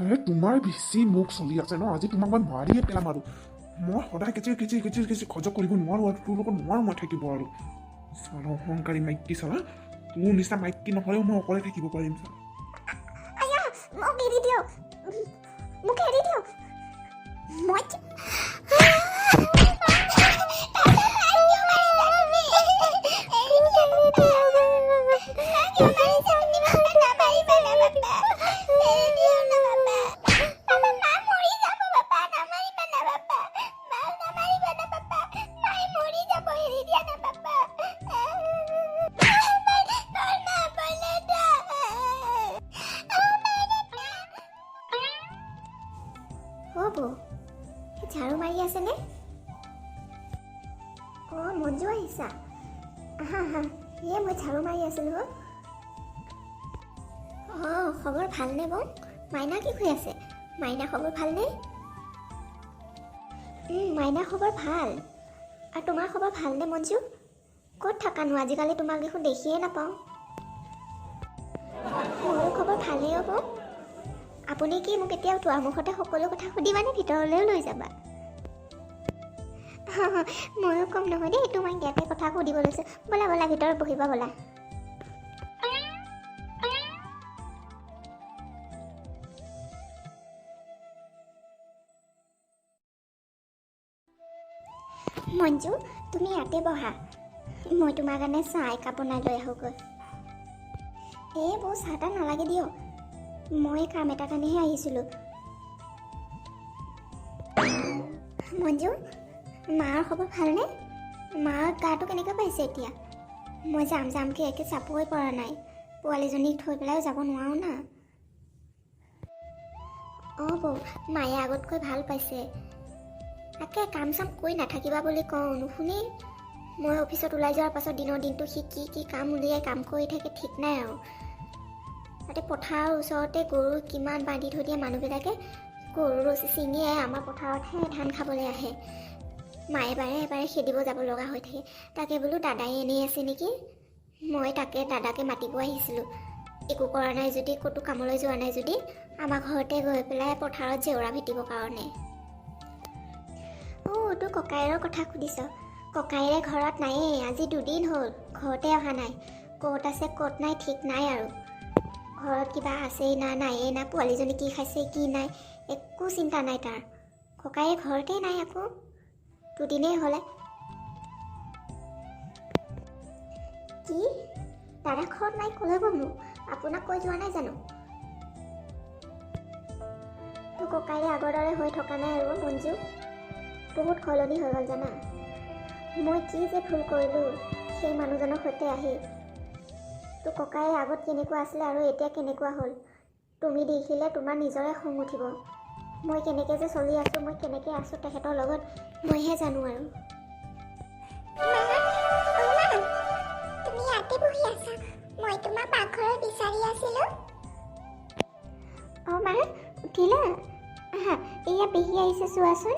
আৰে তোমাৰ বেছি মুখ চলি আছে ন, আজি তোমাক মই মাৰিয়ে পেলাম আৰু মই সদায় কেচি সহ্য কৰিব নোৱাৰোঁ আৰু তোৰ লগত নোৱাৰোঁ মই থাকিব আৰু চালা অহংকাৰী মাইকী চালা, তোৰ নিচিনা মাইকী নহ'লেও মই অকলে থাকিব পাৰিম চালা। আয়া মোক এৰি দিয়ক, মোক এৰি দিয়ক। মই হ'ব ঝাৰু মাৰি আছেনে? অঁ মঞ্জু আহিছা, আহা আহা, সেয়ে মই ঝাৰু মাৰি আছিলোঁ। অঁ খবৰ ভালনে বৌ? মাইনা কি হৈ আছে? মাইনা খবৰ ভালনে? মাইনা খবৰ ভাল। আৰু তোমাৰ খবৰ ভালনে মঞ্জু? ক'ত থাকানো আজিকালি? তোমাক দেখোন দেখিয়ে নাপাওঁ। মোৰো খবৰ ভালেই হ'ব। আপুনি কি মোক এতিয়া দুৱাৰমুখতে সকলো কথা সুধিবানে ভিতৰলৈও লৈ যাবা? ময়ো কম নহয় দেই, তোমাক ইয়াতে কথা সুধিব লৈছোঁ। ব'লা ব'লা ভিতৰত বহিবা ব'লা। মঞ্জু তুমি ইয়াতে বহা, মই তোমাৰ কাৰণে চাহ একাপ বনাই লৈ আহোঁগৈ। এই বৌ চাহ তাহ নালাগে দিয়ক, মই কাম এটা কাৰণেহে আহিছিলোঁ। মঞ্জু মাৰ খবৰ ভালনে? মাৰ গাটো কেনেকৈ পাইছে এতিয়া? মই যামকৈ একে চাবই পৰা নাই, পোৱালীজনীক থৈ পেলাই যাব নোৱাৰোঁ না। অঁ বৌ মায়ে আগতকৈ ভাল পাইছে। তাকে কাম চাম কৰি নাথাকিবা বুলি কওঁ নুশুনি। মই অফিচত ওলাই যোৱাৰ পাছত দিনৰ দিনটো সি কি কাম উলিয়াই কাম কৰি থাকে ঠিক নাই আৰু। তাতে পথাৰৰ ওচৰতে গৰু কিমান বান্ধি থৈ দিয়ে মানুহবিলাকে, গৰু ৰচি ছিঙিয়ে আমাৰ পথাৰতহে ধান খাবলৈ আহে। মায়ে বাৰে খেদিব যাব লগা হৈ থাকে। তাকে বোলো দাদাই এনেই আছে নেকি, মই তাকে দাদাকে মাতিব আহিছিলোঁ। একো কৰা নাই যদি, ক'তো কামলৈ যোৱা নাই যদি, আমাৰ ঘৰতে গৈ পেলাই পথাৰত জেওৰা ভেটিবৰ কাৰণে। অঁ তোৰ ককাইৰৰ কথা সুধিছ? ককাইৰে ঘৰত নায়েই, আজি 2 দিন হ'ল ঘৰতে অহা নাই। ক'ত আছে ক'ত নাই ঠিক নাই আৰু। ঘৰত কিবা আছেই না নায়েই না, পোৱালীজনী কি খাইছে কি নাই একো চিন্তা নাই তাৰ। ককায়ে ঘৰতে নাই আকৌ, 2 দিনেই হ'লে। কি দাদা ঘৰত নাই? ক'লৈ গ'লনো? আপোনাক কৈ যোৱা নাই জানো? তোৰ ককাইৰে আগৰ দৰে হৈ থকা নাই আৰু মঞ্জু, বহুত সলনি হৈ গ'ল জানা। মই কি যে ভুল কৰিলোঁ সেই মানুহজনৰ সৈতে আহি। তোৰ ককাই আগত কেনেকুৱা আছিলে আৰু এতিয়া কেনেকুৱা হ'ল, তুমি দেখিলে তোমাৰ নিজৰে খং উঠিব। মই কেনেকৈ যে চলি আছোঁ, মই কেনেকৈ আছোঁ তেখেতৰ লগত, মইহে জানো আৰু। তুমি ইয়াতে বহি আছা, মই তোমাৰ পাকঘৰত বিচাৰি আছিলোঁ। অঁ মা উঠিলা? আহা এয়া পেহী আহিছে চোৱাচোন।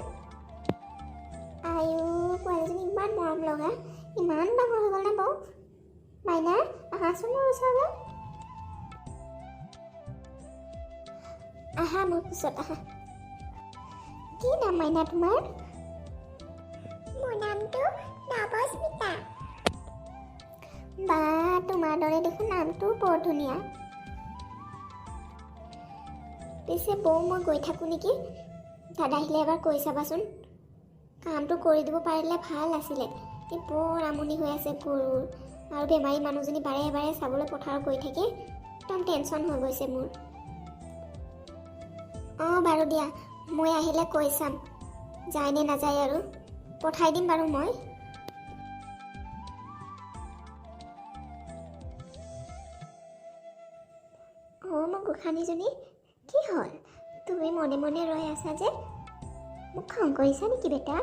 আয়ো পোৱালীজনী ইমান মৰম লগা, ইমান ডাঙৰ হৈ গ'ল নে বৌ? মাইনা আহাচোন মোৰ ওচৰলৈ, আহা মোৰ পিছত আহা। কি নাম মাইনা তোমাৰ? মোৰ নামটো নৱস্মিতা। বা তোমাৰ দৰে দেখোন নামটো বৰ ধুনীয়া। পিছে বৌ মই গৈ থাকোঁ নেকি? দাদা আহিলে এবাৰ কৈ চাবাচোন, কামটো কৰি দিব পাৰিলে ভাল আছিলে। এই বৰ আমনি হৈ আছে গৰুৰ, আৰু বেমাৰী মানুহজনী বাৰে চাবলৈ পথাৰত গৈ থাকে, একদম টেনশ্যন হৈ গৈছে মোৰ। অঁ বাৰু দিয়া, মই আহিলে কৈ চাম যায় নে নাযায় আৰু, পঠাই দিম বাৰু মই। অঁ মোৰ গোসানীজনী কি হ'ল? তুমি মনে মনে ৰৈ আছা যে, মোক খং কৰিছা নেকি বেটা?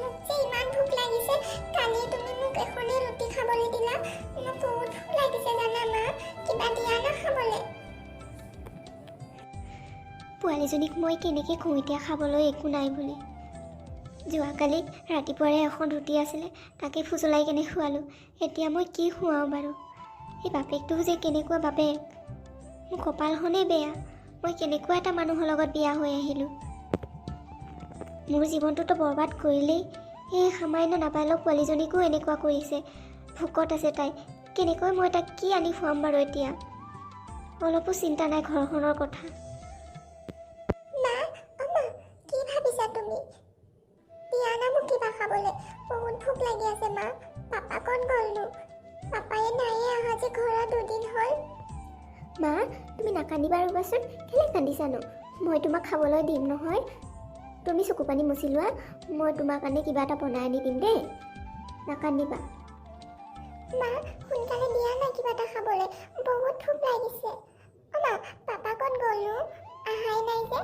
মোক যে ইমান ভোক লাগিছে, কালি তুমি মোক এখনেই ৰুটি খাবলৈ দিলা, মোক বহুত ভোক লাগিছে জানা মা, কিবা দিয়া না খাবলৈ। পোৱালীজনীক মই কেনেকৈ কওঁ এতিয়া খাবলৈ একো নাই বুলি। যোৱাকালি ৰাতিপুৱাৰে এখন ৰুটি আছিলে, তাকে ফুচলাই কেনে খোৱালোঁ। এতিয়া মই কি খুৱাওঁ বাৰু? এই বাপেকটোও যে কেনেকুৱা বাপেক, মোৰ কপালখনেই বেয়া। মই কেনেকুৱা এটা মানুহৰ লগত বিয়া হৈ আহিলোঁ। মোৰ জীৱনটোতো বৰবাদ কৰিলেই। এই সামান্য নাবালক পোৱালীজনীকো এনেকুৱা কৰিছে। ভোকত আছে তাই। কেনেকৈ মই তাক কি আনি খুৱাম বাৰু এতিয়া? অলপো চিন্তা নাই ঘৰখনৰ কথা। মা, কি ভাবিছা তুমি? দিয়া না মোক কিবা খাবলৈ। বহুত ভোক লাগি আছে মা। পাপা ক'ত গ'লনো? পাপায়ে নাইয়ে অহা যে ঘৰত 2 দিন হ'ল। মা, তুমি নাকান্দিবা ৰ'বাচোন। কেলৈ কান্দিছানো? মই তোমাক খাবলৈ দিম নহয়। তুমি চকু পানী মুচি লোৱা। মই তোমাৰ কাৰণে কিবা এটা বনাই আনি দিম দেই। নাকান্দিবা। মা, সোনকালে দিয়া না কিবা এটা খাবলৈ। বহুত ভোক লাগিছে। মা, পাপা ক'ত গ'লনো? আহাই নাই যে।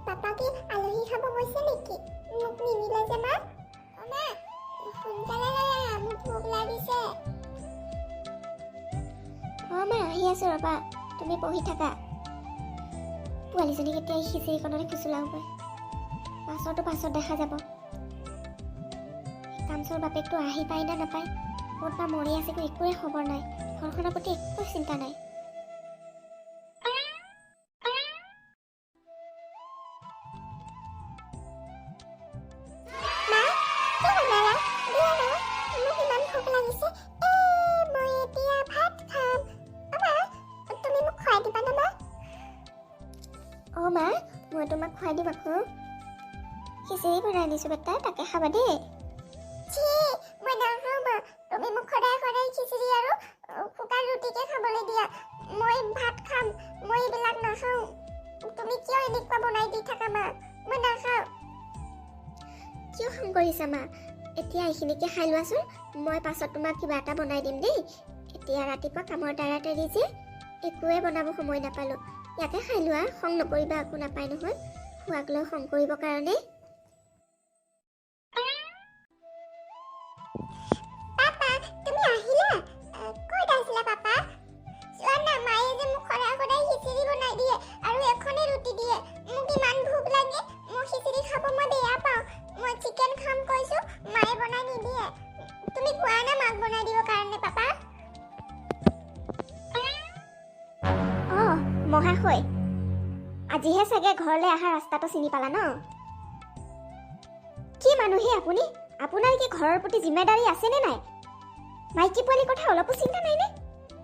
পাপা কি আলহী খাব গৈছে নেকি? মোক নিনিলে যে মা। মা, সোনকালে লৈ আহা, মোক ভোক লাগিছে। মা, আহি আছো ৰ'বা। তুমি পঢ়ি থাকা। পোৱালীজনীক এতিয়া এই খিচিৰিকণতে খুচুলাওগৈ। পাছত দেখা যাব। কামচোৰ বাপেকটো আহি পায় নে নাপায়, ক'ত বা মৰি আছে একোৱে খবৰ নাই। ঘৰখনৰ প্ৰতি একো চিন্তা নাই। মা, মই তোমাক খুৱাই দিম আকৌ। খিচিৰি বনাই দিছো বেটা, তাকে খাবা দেই। মই নাখাওঁ মা। তুমি মোক সদায় খিচিৰি আৰু শুকান ৰুটিকে খাবলৈ দিয়া। মই ভাত খাম। মই এইবিলাক নাখাওঁ। তুমি কিয় এনেকুৱা বনাই দি থাকা মা? মই নাখাওঁ। কিয় খং কৰিছা মা? এতিয়া এইখিনিকে খাই লোৱাচোন। মই পাছত তোমাক কিবা এটা বনাই দিম দেই। এতিয়া ৰাতিপুৱা কামৰ তাড়াতাড়ি যে একোৱে বনাব সময় নাপালোঁ। ইয়াকে খাই লোৱা। খং নকৰিবা, একো নাপায় নহয়। খোৱাক লৈ খং কৰিবৰ কাৰণে। পাপা, তুমি আহিলা? ক'ত আছিলা পাপা? চোৱা না, মায়ে যে মোক সদায় খিচিৰি বনাই দিয়ে আৰু এখনে ৰুটি দিয়ে। মোক ইমান ভোক লাগে। মোৰ খিচিৰি খাব মই বেয়া পাওঁ। মই চিকেন খাম কৈছো, মায়ে বনাই নিদিয়ে। তুমি কোৱা না মাক বনাই দিবৰ কাৰণে পাপা। মহাশয়, আজিহে চাগে ঘৰলৈ অহা ৰাস্তাটো চিনি পালা ন? কি মানুহে আপুনি? আপোনাৰ কি ঘৰৰ প্ৰতি জিম্মেদাৰী আছেনে নাই? মাইকী পোৱালীৰ কথা অলপো চিন্তা নাইনে?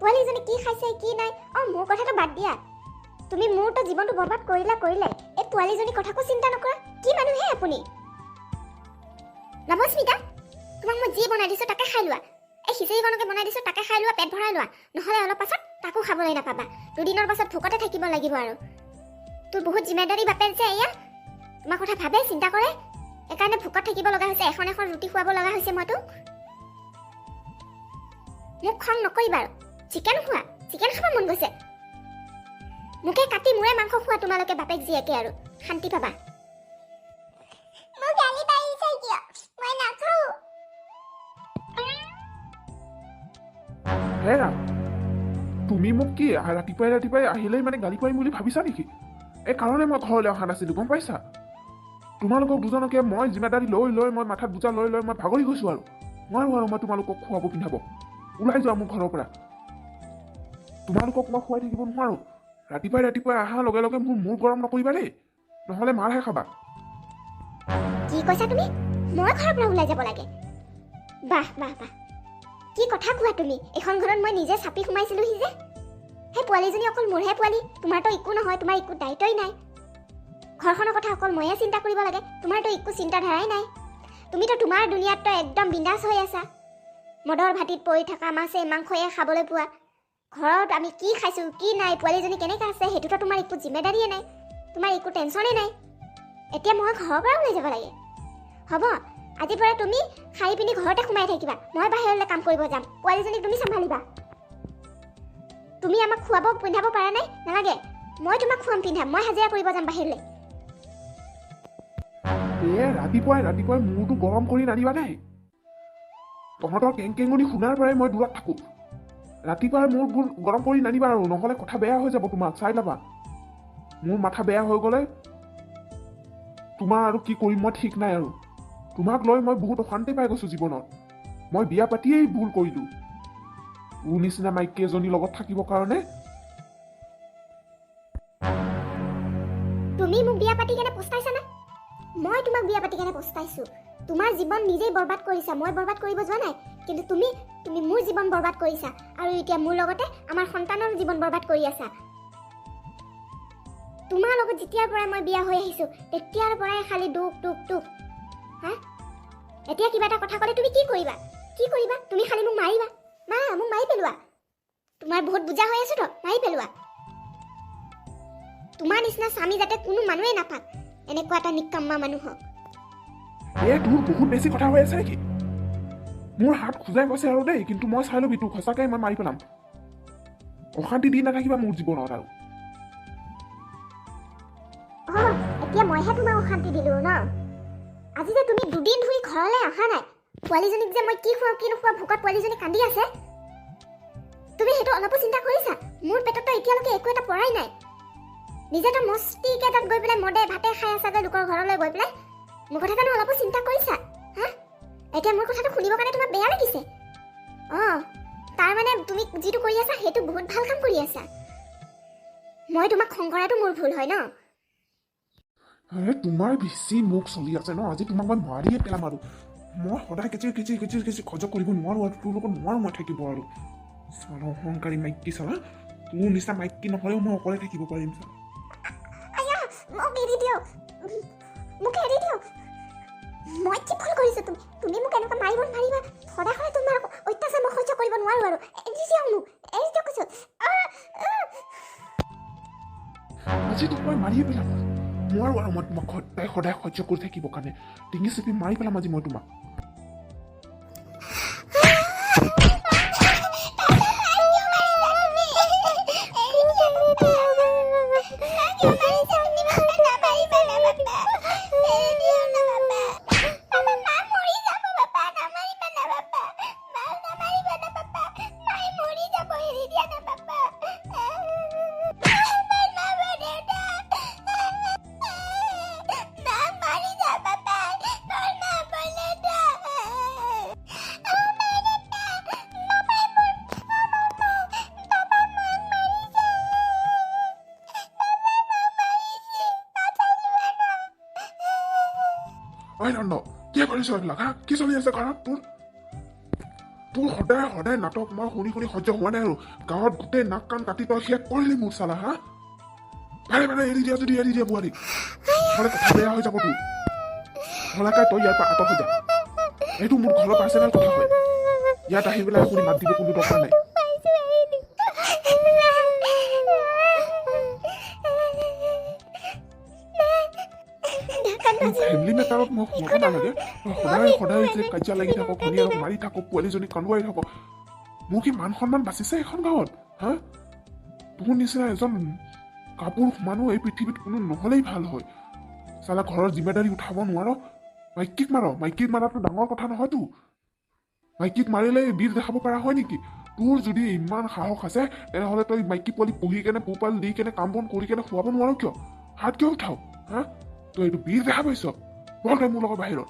পোৱালীজনী কি খাইছে কি নাই? মোৰ কথাটো বাদ দিয়া। তুমি মোৰতো জীৱনটো বৰবাদ কৰিলে। এই পোৱালীজনীৰ কথাকো চিন্তা নকৰা। কি মানুহে আপুনি? নৱস্মিতা, তোমাক মই যি বনাই দিছো তাকে খাই লোৱা। এই খিচিৰিকণকে বনাই দিছো তাকে খাই লোৱা, পেট ভৰাই লোৱা। নহ'লে অলপ পাছত তাকো খাবলৈ নাপাবা। 2 দিনৰ পাছত ভোকতে থাকিব লাগিব আৰু। তোৰ বহুত জিম্মেদাৰী বাপেক যে এয়া। তোমাৰ কথা ভাবে, চিন্তা কৰে। এইকাৰণে ভোকত থাকিব লগা হৈছে। এখন ৰুটি খুৱাব লগা হৈছে মই তোক। মোক খং নকৰিবা আৰু। চিকেন খোৱা, চিকেন খাব মন গৈছে। মোকে কাটি মোৰে মাংস খোৱা তোমালোকে বাপেক জীয়েকে আৰু। শান্তি পাবা। হেৰা, তুমি মোক কি ৰাতিপুৱাই আহিলেই মানে গালি পাৰিম বুলি ভাবিছা নেকি? এই কাৰণে মই ঘৰলৈ অহা নাছিলো, গম পাইছা? তোমালোকক দুজনকে মই জিম্মেদাৰী লৈ মই মাথাত বোজা লৈ মই ভাগৰি গৈছো আৰু। নোৱাৰো আৰু মই তোমালোকক খুৱাব পিন্ধাব। ওলাই যোৱা মোৰ ঘৰৰ পৰা। তোমালোকক মই খুৱাই থাকিব নোৱাৰো। ৰাতিপুৱাই অহাৰ লগে লগে মোৰ মূৰ গৰম নকৰিবা দেই, নহ'লে মাৰহে খাবা। কি কৈছা তুমি? মই ঘৰৰ পৰা ওলাই যাব লাগে? বাহ, কি কথা কোৱা তুমি? এখন ঘৰত মই নিজে চাপি সোমাইছিলোহি যে। সেই পোৱালীজনী অকল মোৰহে পোৱালী। তোমাৰতো একো নহয়, তোমাৰ একো দায়িত্বই নাই। ঘৰখনৰ কথা অকল ময়ে চিন্তা কৰিব লাগে। তোমাৰতো একো চিন্তাধাৰাই নাই। তুমিতো তোমাৰ দুনিয়াততো একদম বিন্দাছ হৈ আছা। মদৰ ভাটিত পৰি থকা মাছে মাংসয়ে খাবলৈ পোৱা। ঘৰত আমি কি খাইছো কি নাই, পোৱালীজনী কেনেকৈ আছে, সেইটোতো তোমাৰ একো জিম্মেদাৰীয়ে নাই। তোমাৰ একো টেনশ্যনেই নাই। এতিয়া মই ঘৰৰ পৰা ওলাই যাব লাগে। হ'ব, আজিৰ পৰা তুমি খাই পিনি ঘৰতে সোমাই থাকিবা। মই বাহিৰলৈ কাম কৰিব যাম। পোৱালীজনীক তুমি চম্ভালিবা। তুমি আমাক খুৱাব পিন্ধাব পাৰা নাই? নালাগে, মই তোমাক খুৱাম পিন্ধাম। মই হাজিৰা কৰিব যাম বাহিৰলৈ। ৰাতিপুৱাই মূৰটো গৰম কৰি নানিবা দেই। তহঁতৰ কেংকেঙনি শুনাৰ পৰাই মই দূৰত থাকো। ৰাতিপুৱাই মূৰ গৰম কৰি নানিবা আৰু, নহ'লে কথা বেয়া হৈ যাব। তোমাক চাই ল'বা। মোৰ মাথা বেয়া হৈ গ'লে তোমাৰ আৰু কি কৰিম মই ঠিক নাই আৰু। তোমাক লৈ মই বহুত অশান্তি পাই গৈছো জীৱনত। মই বিয়া পাতিয়েই ভুল কৰিলো। তোৰ নিচিনা মাইকী এজনীৰ লগত থাকিবৰ কাৰণে। তুমি মোক বিয়া পাতি কেনে পস্তাইছা না? মই তোমাক বিয়া পাতি কেনে পস্তাইছো। তোমাৰ জীৱন নিজেই বৰবাদ কৰিছা, মই বৰবাদ কৰিব যোৱা নাই। কিন্তু তুমি মোৰ জীৱন বৰবাদ কৰিছা আৰু এতিয়া মোৰ লগতে আমাৰ সন্তানৰ জীৱন বৰবাদ কৰি আছা। তোমাৰ লগত যেতিয়াৰ পৰা মই বিয়া হৈ আহিছো তেতিয়াৰ পৰাই খালি দুখ দুখ দুখ। হা, এতিয়া কিবা এটা কথা ক'লে তুমি কি কৰিবা? তুমি খালি মোক মাৰিবা। মোক মাৰি পেলোৱা। তোমাৰ বহুত বুজা হৈ আছো তো, মাৰি পেলোৱা। তোমাৰ নিচিনা স্বামী যাতে কোনো মানুহে নাপাক, এনেকুৱা এটা নিকম্মা মানুহক। তোৰ বহুত বেছি কথা হৈ আছে নেকি? মোৰ হাত খোজাই গৈছে আৰু দেই, কিন্তু মই চাই ল'বি তোক সঁচাকৈ মই মাৰি পেলাম। অশান্তি দি নাথাকিবা মোৰ জীৱনত আৰু। এতিয়া মইহে তোমাক অশান্তি দিলো ন? আজি যে তুমি দুদিন ধৰি ঘৰলৈ অহা নাই, পোৱালীজনীক যে মই কি খুৱাওঁ কি নোখোৱাওঁ, ভোকত পোৱালীজনী কান্দি আছে। তুমি সেইটো অলপো চিন্তা কৰিছা? মোৰ পেটতো এতিয়ালৈকে একো এটা পৰাই নাই। নিজেতো মস্তিকে তাত গৈ পেলাই মদে ভাতে খাই আছাগৈ লোকৰ ঘৰলৈ গৈ পেলাই। মোৰ কথা কাৰণে অলপো চিন্তা কৰিছা? হা, এতিয়া মোৰ কথাটো শুনিবৰ কাৰণে তোমাৰ বেয়া লাগিছে? তাৰমানে তুমি যিটো কৰি আছা সেইটো বহুত ভাল কাম কৰি আছা। মই তোমাক খং কৰাটো মোৰ ভুল হয় ন? তোমাৰ বেছি মুখ চলি আছে ন? আজি তোমাক মই মাৰিয়ে পেলাম আৰু। মই সদায় কেঁচি সহ্য কৰিব নোৱাৰো আৰু তোৰ লগত নোৱাৰো মই থাকিব আৰু। চালা অহংকাৰী মাইকী চালা, তোৰ নিচিনা মাইকী নহ'লেও মই অকলে থাকিব পাৰিম চালা। মোক এৰি দিয়ক। মই কি ভুল কৰিছো? তুমি মোক এনেকুৱা মাৰিব নোৱাৰিবা। সদায় তোমাৰ অত্যাচাৰ মই সহ্য কৰিব নোৱাৰো আৰু। এৰি দিয়ক মোক, এৰি দিয়ক কৈছো। আজি তোক মই মাৰিয়ে পেলাম। নোৱাৰো আৰু মই তোমাক সদায় সহ্য কৰি থাকিবৰ কাৰণে। ডিঙি চেপি মাৰি পেলাম আজি মই তোমাক। কি কৰিছ এইবিলাক? কি চলি আছে ঘৰত তোৰ? সদায় নাটক মই শুনি সহ্য হোৱা নাই আৰু। গাঁৱত গোটেই নাক কাণ কাটি তই শেষ কৰিলি মোৰ চালা। হা, ভালে এৰি দিয়া যদি এৰি দিয়া বোৱাৰী, নহ'লে কথা বেয়া হৈ যাব তোৰ। ভলাকাই তই ইয়াৰ পৰা আঁতৰ হৈ যা। এইটো মোৰ ঘৰৰ পাৰ্চনেল কথা হয়। ইয়াত আহি পেলাই শুনি মাত দিব কোনো দৰকাৰ নাই। ফেমিলি মেটাৰত মই সোমাব নালাগে। সদায় যে কাজিয়া লাগি থাকক, ঘনীয়েৰক মাৰি থাকক, পোৱালীজনীক কান্দুৱাই থাকক। মোৰ কি মান সন্মান বাচিছে এখন গাঁৱত? হা, তোৰ নিচিনা এজন কাপোৰ মানুহ এই পৃথিৱীত কোনো নহ'লেই ভাল হয়। চালা ঘৰৰ জিম্মেদাৰী উঠাব নোৱাৰ, মাইকীক মাৰ। মাইকীক মাৰাটো ডাঙৰ কথা নহয়তো। মাইকীক মাৰিলে বীৰ দেখাব পৰা হয় নেকি? তোৰ যদি ইমান সাহস আছে তেনেহ'লে তই মাইকী পোৱালি পঢ়ি কেনে পোহপাল দি কেনে কাম বন কৰি কেনে খুৱাব নোৱাৰ কিয়? হাত কিয় উঠাও? হা, তই এইটো বীৰ দেখা পাইছ? বল তই মোৰ লগত বাহিৰত।